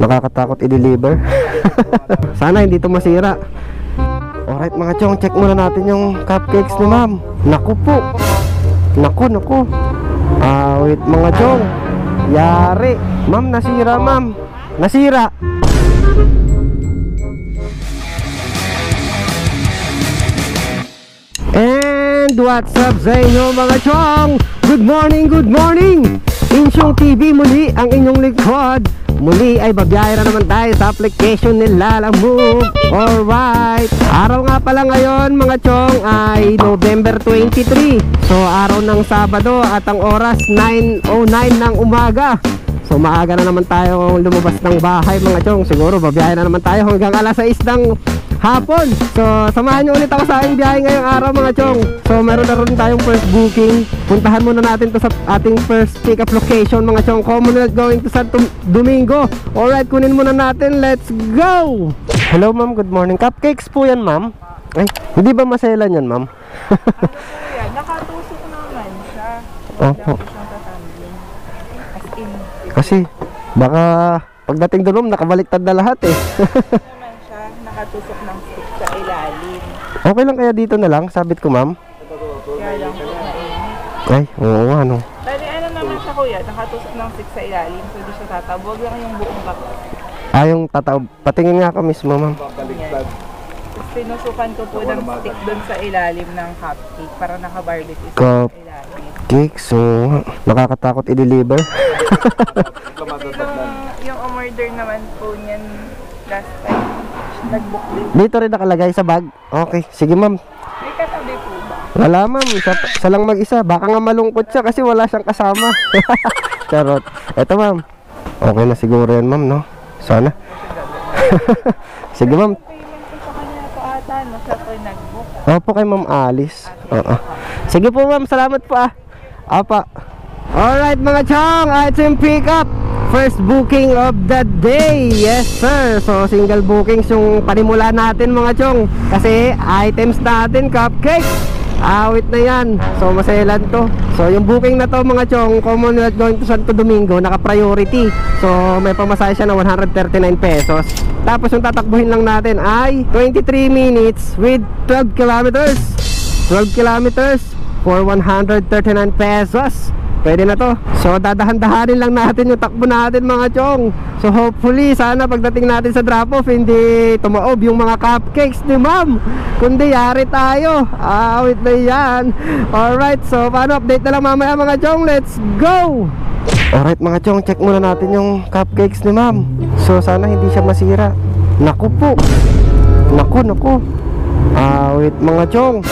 Nakakatakot i-deliver. Sana hindi ito masira. Alright mga chong, check muna natin yung cupcakes ni ma'am. Naku po. Naku. Wait mga chong. Yari. Ma'am, nasira ma'am. Nasira. And what's up sa inyo mga chong? Good morning, good morning. Insyong TV muli ang inyong likod. Muli ay babiyahe na naman tayo sa application ni Lalamove. Alright, araw nga pala ngayon mga chong ay November 23. So araw ng Sabado at ang oras 9:09 ng umaga. So maaga na naman tayo lumabas ng bahay mga chong. Siguro babiyahe na naman tayo hanggang alas 6 ng hapon. So samahan nyo ulit ako sa aking biyahe ngayong araw mga chong. So meron na rin tayong first booking. Puntahan muna natin to sa ating first pick up location mga chong. Commonwealth going to Santo Domingo. Alright, kunin muna natin. Let's go. Hello ma'am, good morning. Cupcakes po yan ma'am. Ay, hindi ba maselan yan ma'am? Nakatusok naman siya. Opo. Kasi baka pagdating doon nakabaliktad na lahat eh. Naman siya, nakatusok ng stick sa ilalim. Okay lang kaya dito na lang, sabit ko ma'am. Kaya lang po mainit. Ay, oo ano. Bali ano naman siya kuya, nakatusok ng stick sa ilalim. So di siya tatabog lang yung buong box. Yung tataw, patingin nga ka mismo ma'am. Yan. Tapos pinusukan ko po ng stick doon sa ilalim ng cupcake para naka-barbecue sa ilalim. Cake, so nakakatakot i-deliver. Yung umorder naman po niyan last time, nag-book din. Dito rin nakalagay sa bag. Okay, sige ma'am. May katabi po ba? Wala ma'am, isa lang mag-isa. Baka nga malungkot siya kasi wala siyang kasama. Charot. Eto ma'am. Okay na siguro yan ma'am, no? Sana. Sige ma'am. Payment ko sa kanya po ata, no? Siya po yung nag-book. Opo kay ma'am Alice. Oo. Sige po ma'am, salamat po ah. Apa. Alright mga chong, item pick up. First booking of the day. Yes sir. So single bookings yung panimula natin mga chong. Kasi items natin cupcake. Awit na yan. So maselan to. So yung booking na to mga chong, Commonwealth going to Santo Domingo, naka priority. So may pamasahe siya na 139 pesos. Tapos yung tatakbuhin lang natin ay 23 minutes with 12 kilometers. 12 kilometers for 139 pesos. Pwede na to. So dadahan-dahanin lang natin yung takbo natin mga chong. So hopefully sana pagdating natin sa drop off hindi tumaob yung mga cupcakes ni ma'am, kundi yari tayo. Wait na yan. Alright, so paano update na lang mamaya mga chong. Let's go. Alright mga chong, check muna natin yung cupcakes ni ma'am. So sana hindi siya masira. Naku po. Naku. Wait mga chong.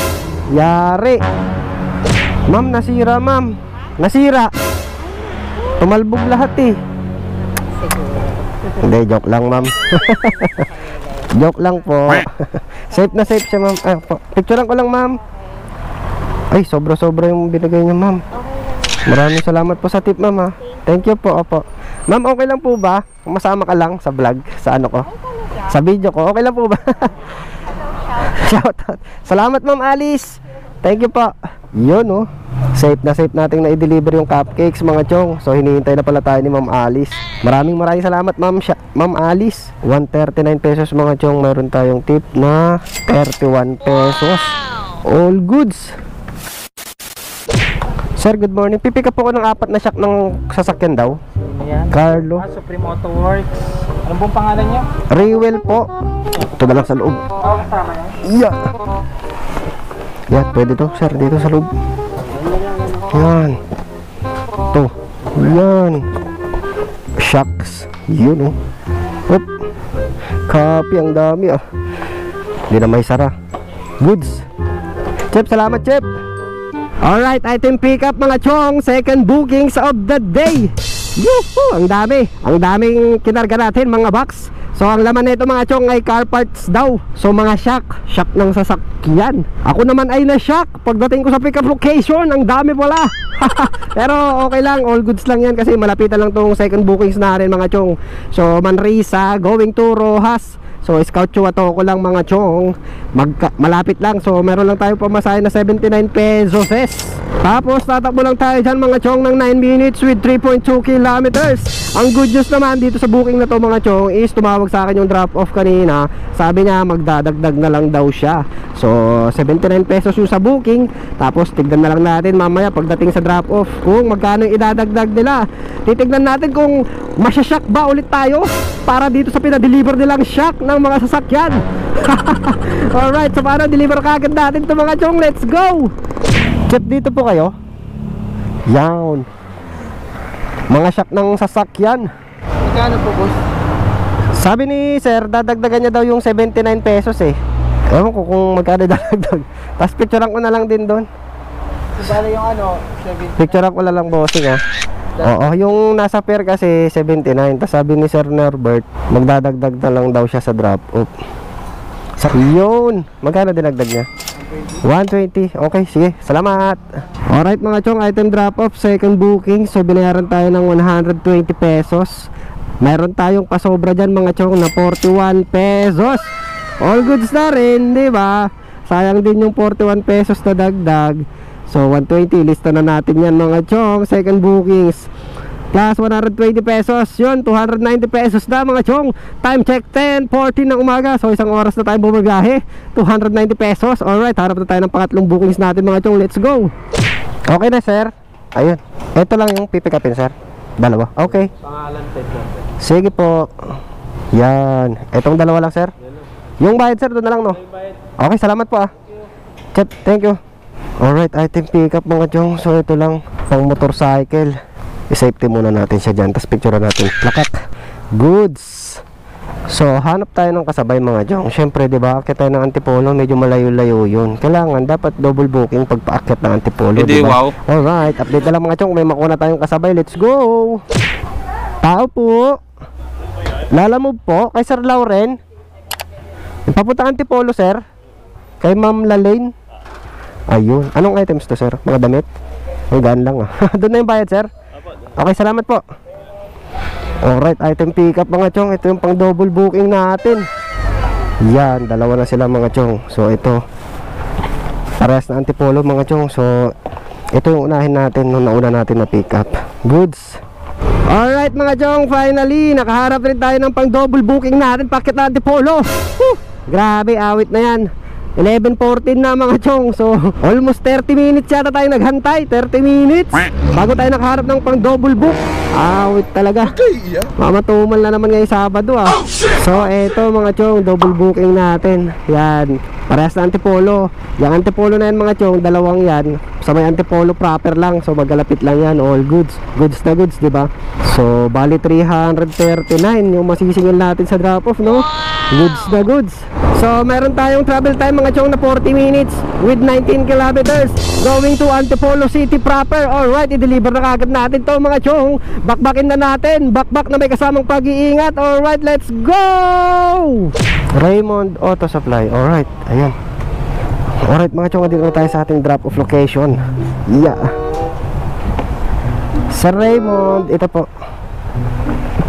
Yari. Ma'am, nasira ma'am. Nasira. Tumalbog lahat eh. Hindi, joke lang ma'am. Joke lang po. Safe na safe siya ma'am. Picturean ko lang ma'am. Ay, sobra-sobra yung binigay niyo ma'am. Maraming salamat po sa tip ma'am ha. Thank you po, opo. Ma'am, okay lang po ba? Masama ka lang sa vlog, sa ano ko? Sa video ko, okay lang po ba? Shoutout. Salamat ma'am Alice. Thank you po. Yun oh. Safe na safe nating na-i-deliver yung cupcakes mga chong. So hinihintay na pala tayo ni Ma'am Alice. Maraming salamat Ma'am Alice. 139 pesos mga chong. Meron tayong tip na 31 pesos. All goods. Sir, good morning. Pipick up ako ng 4 na shock ng sasakyan daw. Ayan. Carlo. Supreme Auto Works. Ano pong pangalan niyo? Rewell po. Ito na lang sa loob. Tama yan. Yeah, pwede to sir, dito sa loob. Yan. Ito. Yan. Shocks. Yun oh. Oop. Copy, ang dami ah. Hindi na may sara. Goods. Chep, salamat Chep. Alright, item pick up mga chong. Second bookings of the day. Yuhu! Ang dami. Ang daming kinarga natin mga box. So ang laman nito mga chong ay car parts daw. So mga shock ng sasakyan. Ako naman ay na-shock pagdating ko sa pick up location. Ang dami pala. Pero okay lang, all goods lang yan kasi malapitan lang tong second bookings natin mga chong. So Manresa going to Rojas. So Scout Chuato ko lang mga chong. Malapit lang. So meron lang tayo pamasahe na 79 pesos. Tapos tatakbo lang tayo dyan mga chong ng 9 minutes with 3.2 kilometers. Ang good news naman dito sa booking na to mga chong is tumawag sa akin yung drop off kanina. Sabi niya magdadagdag na lang daw siya. So 79 pesos yung sa booking. Tapos tignan na lang natin mamaya pagdating sa drop off kung magkano yung idadagdag nila. Titignan natin kung masyashock ba ulit tayo para dito sa pinadeliver nilang shock ng mga sasakyan. Alright, so paano deliver kagad natin to mga chong? Let's go! Check dito po kayo. Yan. Mga shock ng sasakyan. Magkano po, boss? Sabi ni sir, dadagdagan niya daw yung 79 pesos eh. Ewan ko kung magkano dadagdag. Tapos picturean ko na lang din doon. So, bala yung ano, 70. Picturean ko na lang bossing ha. Oo, yung nasa pair kasi 79. Tapos sabi ni Sir Norbert, magdadagdag na lang daw siya sa drop off. So, yun. Magkano dinagdag niya? 120. Okay, sige. Salamat. Alright mga chong, item drop off, second booking. So binayaran tayo ng 120 pesos. Meron tayong pasobra dyan mga chong na 41 pesos. All goods na rin, di ba? Sayang din yung 41 pesos na dagdag. So 120, lista na natin yan mga chong. Second bookings plus 120 pesos, yun 290 pesos na mga chong. Time check 10:14 ng umaga. So isang oras na tayo bumabiyahe, 290 pesos. Alright, harap na tayo ng pangatlong bookings natin mga chong. Let's go. Okay na sir. Ayun, ito lang yung pipick upin sir. Dalawa, okay. Pangalan, Ted. Sige po. Yan, etong dalawa lang sir. Yung bayad sir, doon na lang no. Okay, salamat po ah. Chat, thank you. Alright, item pick up mga chong. So ito lang, pang motorcycle. I-safety muna natin siya dyan. Tapos picture natin plakat. Goods. So hanap tayo ng kasabay mga chong. Siyempre diba, akit tayo ng Antipolo, medyo malayo-layo yun. Kailangan dapat double booking pag paakyat ng Antipolo, diba? Wow. Alright, update na lang mga chong. May makuha tayong kasabay. Let's go. Tao po. Lalamove po kay Sir Lauren. Papunta Antipolo sir. Kay Ma'am Lalaine. Ayun. Anong items to sir? Mga damit? Ang gaan lang ah. Doon na yung bayad sir. Okay, salamat po. Alright, item pick up mga chong. Ito yung pang double booking natin. Yan, dalawa na sila mga chong. So ito, parehas na Antipolo mga chong. So ito yung unahin natin nung nauna natin na pick up. Goods. Alright mga chong, finally nakaharap rin tayo ng pang double booking natin. Pakit na Antipolo. Grabe, awit na yan. 11:14 na mga chong. So almost 30 minutes yata tayo naghantay. 30 minutes bago tayo nakaharap ng pang double book. Awit talaga. Mamatumal na naman ngayong Sabado ah. So eto mga chong, double booking natin. Yan, parehas na Antipolo. Yung Antipolo na yan mga chong, dalawang yan. Sa may Antipolo proper lang. So magalapit lang yan. All goods. Goods na goods, diba? So bali 339 yung masisingil natin sa drop off, no? Goods na goods. So meron tayong travel time mga chong na 40 minutes with 19 kilometers going to Antipolo City proper. Alright, i-deliver na kagad natin to mga chong. Bakbakin na natin. Bakbak na may kasamang pag-iingat. Alright, let's go! Raymond Auto Supply. Alright, ayan. Alright mga chong, dito na tayo sa ating drop off location. Yeah. Sir Raymond, ito po.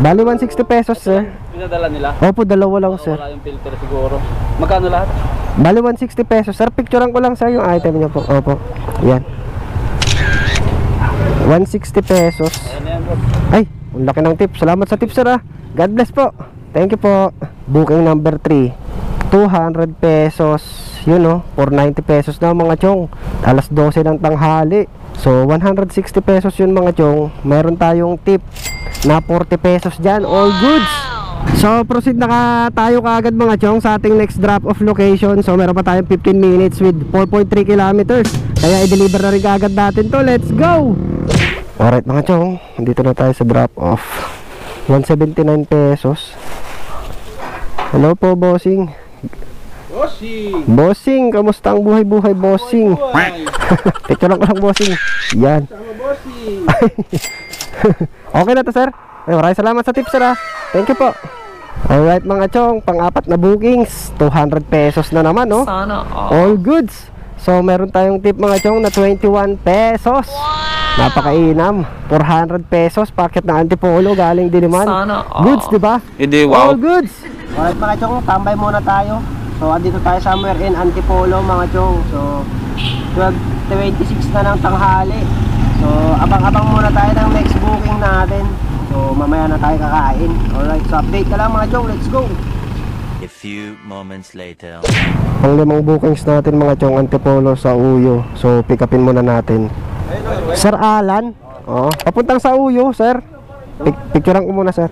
Bali 160 pesos sir. Pinadala nila? Opo, dalawa lang sir. Wala yung filter siguro. Magkano lahat? Bali 160 pesos sir. Picturean ko lang sir yung item niya po. Opo, yan 160 pesos. Ayan yan, bro. Ay, ang laki ng tip. Salamat sa tip sir ah. God bless po. Thank you po. Booking number 3, 200 pesos. Yun oh, 490 pesos na mga chong. Alas 12 ng tanghali. So 160 pesos yun mga chong. Meron tayong tip na 40 pesos dyan. All goods. So proceed na tayo kaagad mga chong sa ating next drop off location. So meron pa tayong 15 minutes with 4.3 kilometers. Kaya i-deliver na rin kaagad natin to. Let's go. Alright mga chong, dito na tayo sa drop off. 179 pesos. Hello po bossing. Bossing! Bossing, kamusta ang buhay-buhay bossing? Picture lang ko lang bossing. Yan. Sama bossing! Okay na to sir. Ay, maraming salamat sa tips sir ah. Thank you po. Alright mga chong, pang-apat na bookings, 200 pesos na naman no. Sana all goods. So meron tayong tip mga chong na 21 pesos. Napakainam. 400 pesos packet na Antipolo galing din naman. Sana goods diba? Hindi, wow. All goods. Alright mga chong, tambay muna tayo. So andito tayo somewhere in Antipolo mga chong. So 12:26 na ng tanghali. So abang-abang muna tayo ng next booking natin. So mamaya na tayo kakain. Alright, so update ka lang mga chong, let's go. A few moments later. Ang 5 bookings natin mga chong, Antipolo sa Uyo. So pick upin muna natin. Sir Alan, papuntang sa Uyo sir. Picturean ko muna sir.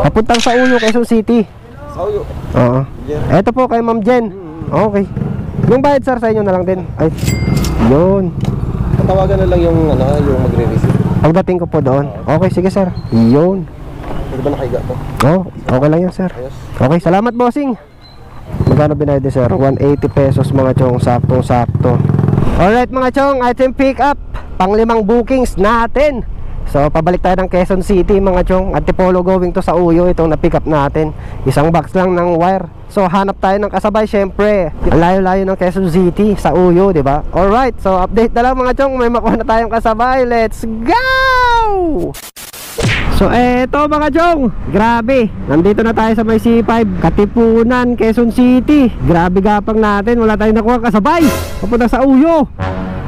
Papuntang sa Uyo, Quezon City. Sa Uyo? Oo. Eto po kay Ma'am Jen. Okay. Yung bayad sir sa inyo na lang din. Ay, yun. Patawagan na lang yung magre-receive. Pagdating ko po doon. Okay, sige sir. Yun. Pwede ba nakahiga to? Okay lang yan sir. Ayos. Okay, salamat bossing. Magkano binayad sir? 180 pesos mga chong, saktong-sakto. Alright mga chong, item pick up. Pang-5 bookings natin. So pabalik tayo ng Quezon City mga chong. Antipolo going to sa Uyo. Itong na-pick up natin. Isang box lang ng wire. So hanap tayo ng kasabay syempre. Ang layo-layo ng Quezon City sa Uyo, di ba? Alright, so update na lang mga chong. May makuha na tayong kasabay. Let's go! So eto mga chong, grabe, nandito na tayo sa may C5 Katipunan, Quezon City. Grabe gapang natin, wala tayong nakuha kasabay. Papunta sa Uyo.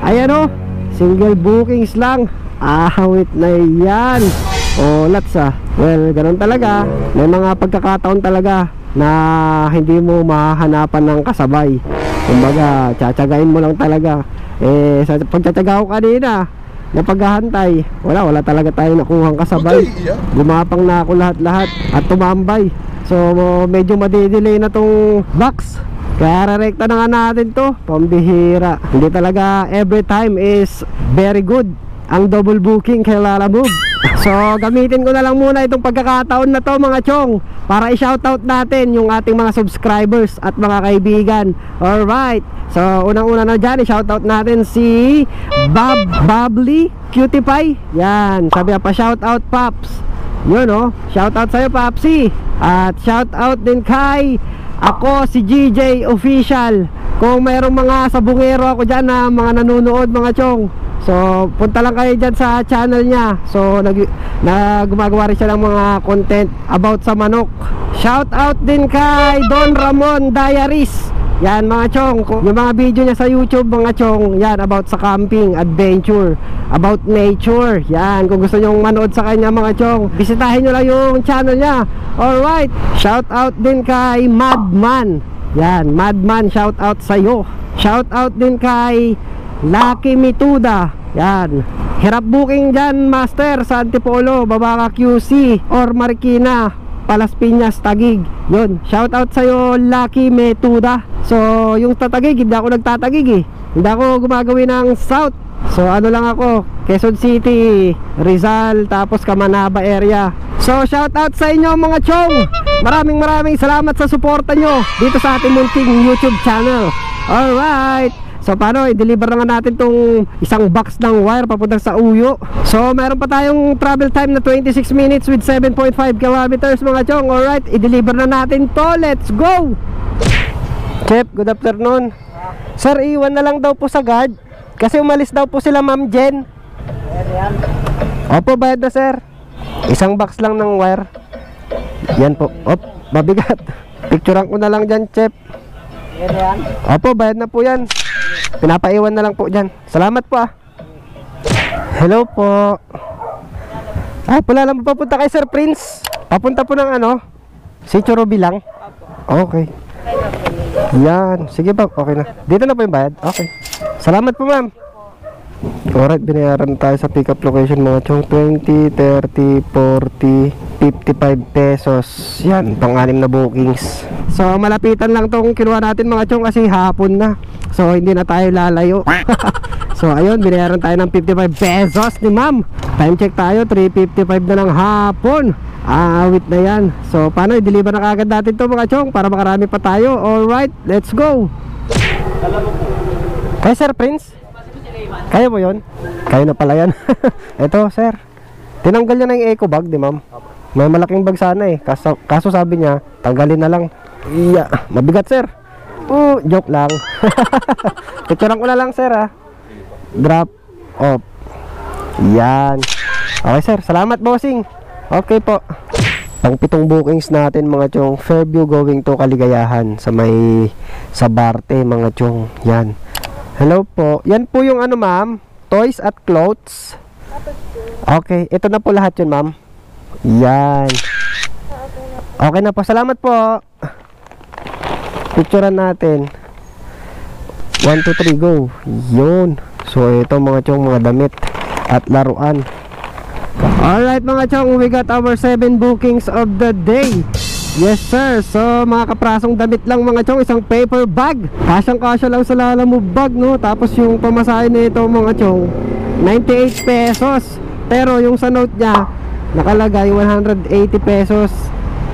Ayan o, single bookings lang. Ahawit na yan. Lats well, ganun talaga. May mga pagkakataon talaga na hindi mo mahanapan ng kasabay. Kumbaga, tsatsagain mo lang talaga. Sa pagtsatsaga ko kanina na paghahantay, wala talaga tayo nakuhang kasabay. Gumapang na ako lahat-lahat at tumambay. So medyo madidelay na tong box. Kaya rerekta na nga natin to. Pambihira. Hindi talaga every time is very good ang double booking kay Lala Move. So gamitin ko na lang muna itong pagkakataon na to mga chong, para i-shoutout natin yung ating mga subscribers at mga kaibigan. Alright, so unang-una na dyan, i-shoutout natin si Bubbly Cutie Pie. Yan, sabi pa shoutout Paps. Yun shoutout sa'yo Papsi. At shoutout din kay ako si GJ Official. Kung mayroong mga sabungero ako dyan na mga nanonood mga chong, so punta lang kayo dyan sa channel niya. So gumagawa rin siya ng mga content about sa manok. Shout out din kay Don Ramon Diaries. Yan mga chong, yung mga video niya sa YouTube mga chong, yan about sa camping, adventure, about nature. Yan, kung gusto nyong manood sa kanya mga chong, bisitahin nyo lang yung channel niya. Alright, shout out din kay Madman. Yan, Madman, shout out sa'yo. Shout out din kay Lucky Mituda. Yan, hirap booking dyan master sa Antipolo, Babaka QC or Marikina, Palas Piñas, Tagig. Yun, shout out sa'yo Lucky Mituda. So yung tatagig, hindi ako nagtatagig hindi ako gumagawin ng south. So ano lang ako, Quezon City, Rizal, tapos Kamanaba area. So shout out sa inyo mga chong. Maraming salamat sa suporta nyo dito sa ating munting YouTube channel. Alright, so paano, i-deliver na nga natin tong isang box ng wire papunta sa Uyo. So meron pa tayong travel time na 26 minutes with 7.5 kilometers mga chong. Alright, i-deliver na natin to. Let's go! Chef, good afternoon. Sir, iwan na lang daw po sa guard kasi umalis daw po sila Ma'am Jen. Opo, bayad na sir. Isang box lang ng wire. Yan po. Op, mabigat. Picturean ko na lang dyan, chef. Opo, bayad na po yan. Pinapaiwan na lang po dyan. Salamat po Hello po. Pula lang papunta kay Sir Prince. Papunta po ng Sitio Ruby lang. Okay. Yan, sige pa, okay na. Dito na po yung bayad. Okay. Salamat po ma'am. Alright, binayaran tayo sa pick up location mga chong. 20, 30, 40, 55 pesos. Yan, pang-anim na bookings. So malapitan lang tong kinuha natin mga chong kasi hapon na. So hindi na tayo lalayo. So ayun, binayaran tayo ng 55 pesos ni ma'am. Time check tayo, 3:55 na ng hapon. Awit na yan. So paano, i-deliver na kagad natin to mga chong para makarami pa tayo. Alright, let's go. Kaya Sir Prince, kaya mo yun? Kaya na pala yan. Ito sir, tinanggal niya na yung eco bag di ma'am. May malaking bag sana kaso sabi niya tanggalin na lang. Iya, mabigat sir. Joke lang. Picturean ko na lang sir Drop off. Yan. Okay sir, salamat bossing. Okay po. Pang 7 bookings natin mga chong. Fairview going to Kaligayahan sa may Sabarte mga chong. Yan. Hello po. Yan po yung ano ma'am, toys at clothes. Okay, ito na po lahat yun ma'am. Yan. Okay na po. Salamat po. Picturean natin. 1, 2, 3, go. Yun. So, ito mga chong, mga damit at laruan. Alright mga chong, we got our 7 bookings of the day. Yes sir. So, mga kaprasong damit lang mga chong. Isang paper bag. Kasyang-kasya lang sa Lalamove bag, no? Tapos yung pamasahe nito mga chong, 98 pesos. Pero yung sa note niya, nakalagay 180 pesos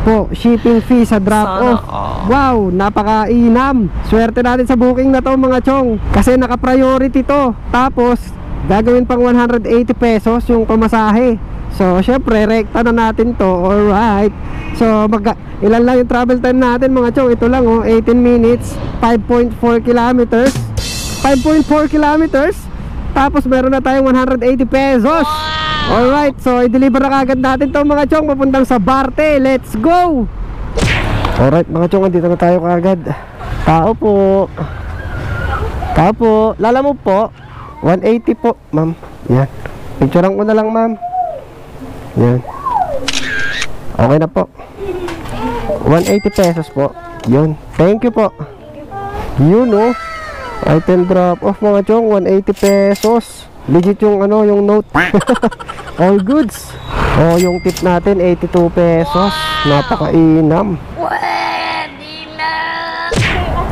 po shipping fee sa drop off. Wow, napakainam. Swerte natin sa booking na to mga chong, kasi naka-priority to. Tapos gagawin pang 180 pesos yung pamasahe. So syempre rekta na natin to. Alright. So ilan lang yung travel time natin mga chong? Ito lang 18 minutes, 5.4 kilometers. 5.4 kilometers. Tapos meron na tayong 180 pesos. Alright, so i-deliver na kagad natin to mga chong, papuntang sa Barte. Let's go! Alright mga chong, andito na tayo kagad. Tao po. Tao po. Lalamove po. 180 po ma'am. Yan. Picturean ko na lang ma'am. Yan. Okay na po. 180 pesos po. Yun. Thank you po. Yun oh. Item drop off mga chong, 180 pesos. Legit yung ano, yung note. All goods. Oh, yung tip natin 82 pesos. Napakainam.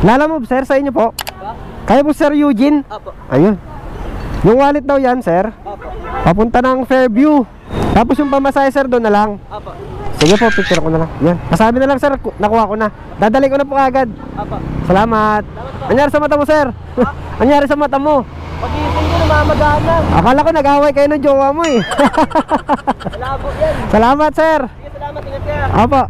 Lalamove sir, sa inyo po. Kaya po sir Eugene? Ayun. Yung wallet daw yan sir. Papunta ng Fairview. Tapos yung pamasahe sir doon na lang. Sige po, picture ko na lang. Yan. Pasabi na lang sir, nakuha ko na. Dadali ko na po agad. Salamat. Anyari sa mata mo sir? Anyari sa mata mo? Pag-iising ko namamagaan na. Akala ko nag-away kayo ng jowa mo eh. Malabo yan. Salamat sir. Sige, salamat. Ingat kaya. Opo.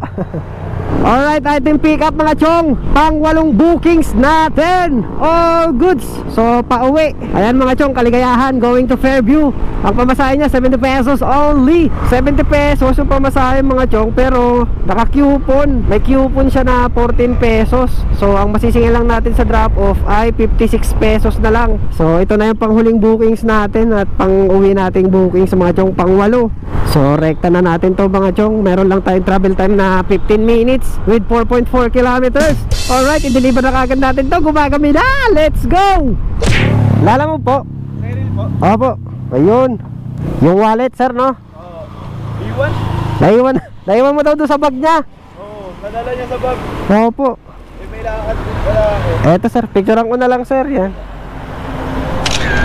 Alright, item pick up mga chong. Pang 8 bookings natin. All goods. So, pauwi. Ayan mga chong, Kaligayahan going to Fairview. Ang pamasahe niya 70 pesos only. 70 pesos yung pamasahe mga chong, pero naka-coupon. May coupon siya na 14 pesos. So, ang masisingil lang natin sa drop off ay 56 pesos na lang. So, ito na yung panghuling bookings natin at pang-uwi nating bookings mga chong, pang 8. So, rekta na natin to mga chong. Meron lang tayong travel time na 15 minutes with 4.4 kilometers. Alright, i-deliver na kagad natin to. Gumagami na. Let's go! Lalamove po. Cyril po. Opo. Ayun. Yung wallet sir no? Iwan? Naiwan mo daw doon sa bag niya. Oo, nadala niya sa bag. Opo. May lakad din pala ako. Eto sir, picturean ko na lang sir. Yan.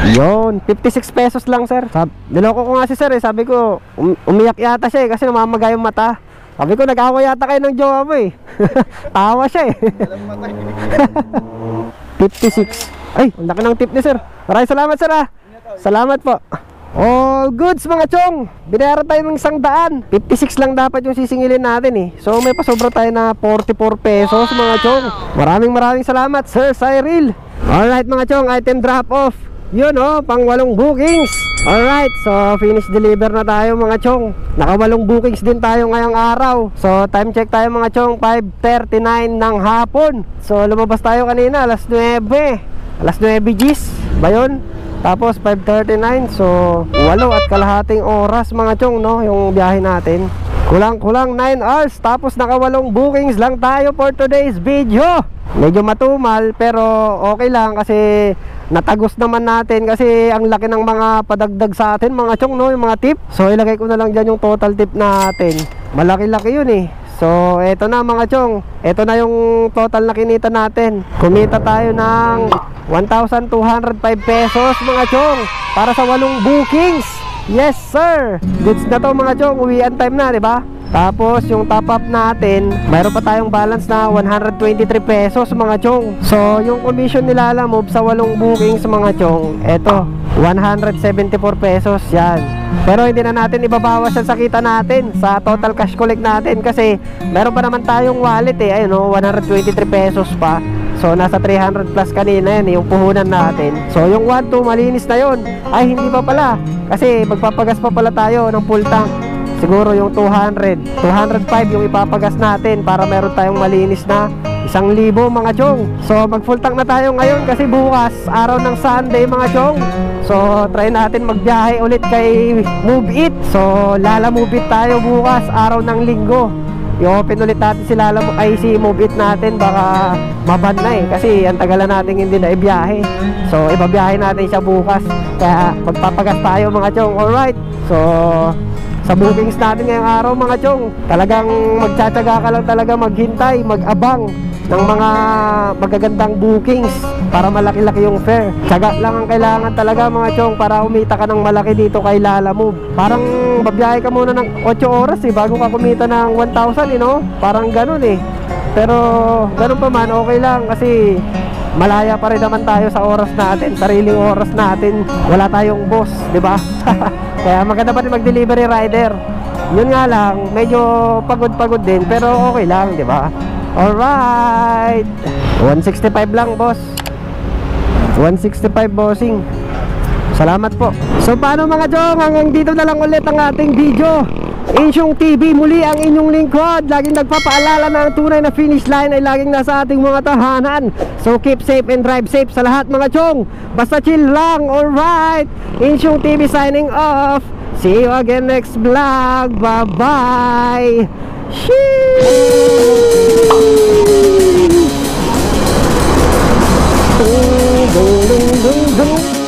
Yun, 56 pesos lang sir. Niloko ko nga si sir eh. Sabi ko, umiyak yata siya eh, kasi namamagay yung mata. Sabi ko, nag-away yata kayo ng jowa mo eh. Tawa siya eh. 56. Ay, ang laki ng tip ni sir. Maraming salamat sir ah. Salamat po. All goods mga chong. Binayaran tayo ng 100. 56 lang dapat yung sisingilin natin eh. So may pasobra tayo na 44 pesos mga chong. Maraming salamat Sir Cyril. Alright mga chong, item drop off. Yun oh, pang 8 bookings. Alright, so finish deliver na tayo mga chong. Naka 8 bookings din tayo ngayong araw. So time check tayo mga chong, 5:39 ng hapon. So lumabas tayo kanina alas 9. Alas 9 Gs ba yun? Tapos 5:39. So 8 at kalahating oras mga chong no, yung biyahe natin. Kulang 9 hours. Tapos naka 8 bookings lang tayo for today's video. Medyo matumal pero okay lang kasi natagos naman natin kasi ang laki ng mga padagdag sa atin mga chong no, yung mga tip. So ilagay ko na lang dyan yung total tip natin. Malaki-laki yun eh. So eto na mga chong, eto na yung total na kinita natin. Kumita tayo ng 1,205 pesos mga chong para sa 8 bookings. Yes sir. Goods na to mga chong, uwian time na, di ba? Tapos yung top up natin, mayroon pa tayong balance na 123 pesos mga chong. So yung commission nila Lalamove sa 8 bookings mga chong, eto 174 pesos yan. Pero hindi na natin ibabawas yan sa kita natin, sa total cash collect natin, kasi meron pa naman tayong wallet eh. Ayun o, 123 pesos pa. So nasa 300 plus kanina yan yung puhunan natin. So yung 1-2 malinis na yun. Ay hindi pa pala, kasi magpapagas pa pala tayo ng full tank. siguro yung 200, 205 yung ipapagas natin para meron tayong malinis na 1,000 mga chong. So mag full tank na tayo ngayon kasi bukas araw ng Sunday mga chong. So try natin magbiyahe ulit kay Move It. So Lala Move It tayo bukas araw ng Linggo. I-open ulit natin si Lala ay si Move It natin, baka maban na eh kasi ang tagalan natin hindi na ibiyahe. So ibabiyahe natin siya bukas. Kaya magpapagas tayo mga chong. Alright. So sa bookings natin ngayong araw mga chong, talagang magtsatsaga ka lang talaga maghintay, mag-abang ng mga magagandang bookings para malaki-laki yung fare. Tsaga lang ang kailangan talaga mga chong para umita ka ng malaki dito kay Lala Move. Parang babiyahe ka muna ng 8 oras eh bago ka kumita ng 1,000 no? Parang ganun eh. Pero ganun pa man, okay lang kasi malaya pa rin naman tayo sa oras natin, sariling oras natin. Wala tayong boss, di ba? Kaya maganda pa rin mag-delivery rider. Yun nga lang, medyo pagod-pagod din pero okay lang, di ba? Alright, 165 lang boss, 165 bossing. Salamat po. So paano mga chong, hanggang dito na lang ulit ang ating video. Insyong TV muli ang inyong lingkod, laging nagpapaalala na ang tunay na finish line ay laging nasa ating mga tahanan. So keep safe and drive safe sa lahat mga chong. Basta chill lang, alright. Insyong TV signing off. See you again next vlog. Bye bye. Ding ding ding ding.